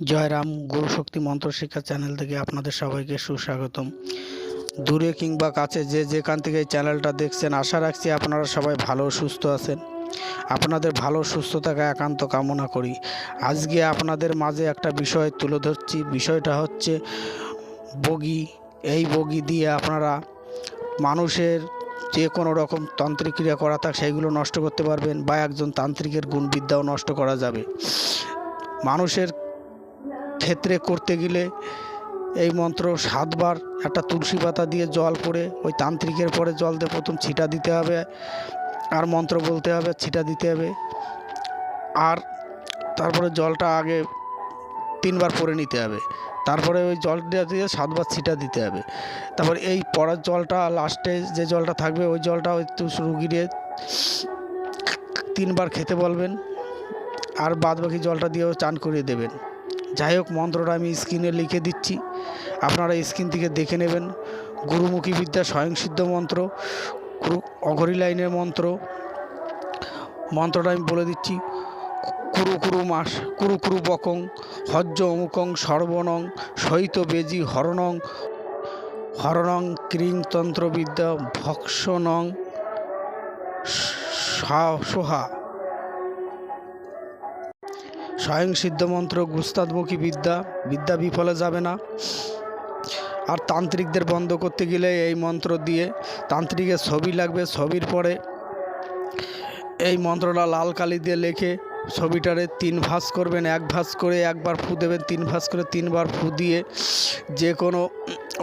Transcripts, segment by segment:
জয়রাম গুরুশক্তি মন্ত্র শিক্ষা চ্যানেল থেকে আপনাদের সবাইকে সুস্বাগতম। দূরে কিংবা কাছে যে যেখান থেকে এই চ্যানেলটা দেখছেন, আশা রাখছি আপনারা সবাই ভালো সুস্থ আছেন। আপনাদের ভালো সুস্থ থাকা একান্ত কামনা করি। আজকে আপনাদের মাঝে একটা বিষয় তুলে ধরছি। বিষয়টা হচ্ছে বগি। এই বগি দিয়ে আপনারা মানুষের যে কোনো রকম তান্ত্রিক ক্রিয়া করা থাক সেইগুলো নষ্ট করতে পারবেন, বা একজন তান্ত্রিকের গুণবিদ্যাও নষ্ট করা যাবে। মানুষের ক্ষেত্রে করতে গেলে এই মন্ত্র 7 বার একটা তুলসী পাতা দিয়ে জল পড়ে ওই তান্ত্রিকের পরে জল দিয়ে প্রথম ছিটা দিতে হবে, আর মন্ত্র বলতে হবে, ছিটা দিতে হবে, আর তারপরে জলটা আগে 3 বার পরে নিতে হবে, তারপরে ওই জলটা দিয়ে 7 বার ছিটা দিতে হবে। তারপর এই পড়ার জলটা লাস্টে যে জলটা থাকবে ওই জলটা একটু রুগীরে 3 বার খেতে বলবেন, আর বাদ বাকি জলটা দিয়েও চান করিয়ে দেবেন। যাই হোক, মন্ত্রটা আমি স্ক্রিনে লিখে দিচ্ছি, আপনারা স্ক্রিন থেকে দেখে নেবেন। গুরুমুখী বিদ্যা স্বয়ংসিদ্ধ মন্ত্র, অঘরী লাইনের মন্ত্র। মন্ত্রটা আমি বলে দিচ্ছি। কুরু কুরু মাস কুরু কুরু বকং হজ্জ অমুকং সর্বনং সহিত বেজি হরণং হরণং ক্রিং তন্ত্রবিদ্যা ভক্ষণং সোহা। স্বয়ংসিদ্ধ মন্ত্র, গুস্তাদমুখী বিদ্যা, বিদ্যা বিফলে যাবে না। আর তান্ত্রিকদের বন্ধ করতে গেলে এই মন্ত্র দিয়ে তান্ত্রিকের ছবি লাগবে। ছবির পরে এই মন্ত্রটা লাল কালি দিয়ে লিখে ছবিটারে 3 ভাঁজ করবেন। 1 ভাঁজ করে একবার ফু দেবেন, 3 ভাঁজ করে 3 বার ফু দিয়ে যে কোনো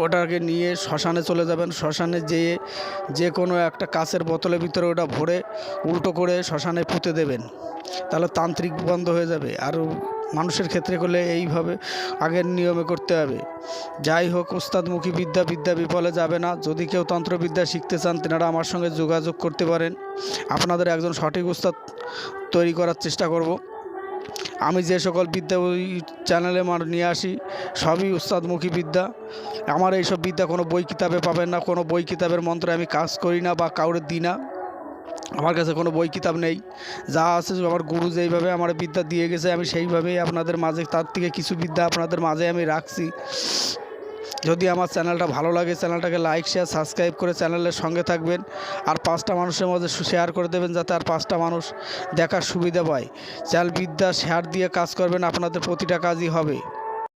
ওটাকে নিয়ে শ্মশানে চলে যাবেন। শ্মশানে যেয়ে যে কোনো একটা কাচের বোতলের ভিতরে ওটা ভরে উল্টো করে শ্মশানে পুঁতে দেবেন, তাহলে তান্ত্রিক বন্ধ হয়ে যাবে। আর মানুষের ক্ষেত্রে করলে এইভাবে আগের নিয়মে করতে হবে। যাই হোক, উস্তাদমুখী বিদ্যা, বিদ্যা বিফলে যাবে না। যদি কেউ তন্ত্রবিদ্যা শিখতে চান তেনারা আমার সঙ্গে যোগাযোগ করতে পারেন। আপনাদের একজন সঠিক উস্তাদ তৈরি করার চেষ্টা করব। আমি যে সকল বিদ্যা ওই চ্যানেলে নিয়ে আসি সবই উস্তাদমুখী বিদ্যা। আমার এইসব বিদ্যা কোনো বই কিতাবে পাবেন না। কোনো বই কিতাবের মন্ত্রে আমি কাজ করি না বা কাউরে দিই না। আমার কাছে কোনো বই কিতাব নেই। যা আছে আমার গুরু যেইভাবে আমার বিদ্যা দিয়ে গেছে আমি সেইভাবেই আপনাদের মাঝে, তার থেকে কিছু বিদ্যা আপনাদের মাঝে আমি রাখছি। যদি আমার চ্যানেলটা ভালো লাগে, চ্যানেলটাকে লাইক শেয়ার সাবস্ক্রাইব করে চ্যানেলের সঙ্গে থাকবেন, আর 5টা মানুষের মধ্যে শেয়ার করে দেবেন যাতে আর 5টা মানুষ দেখার সুবিধা পায়। চ্যানেল বিদ্যা শেয়ার দিয়ে কাজ করবেন, আপনাদের প্রতিটা কাজই হবে।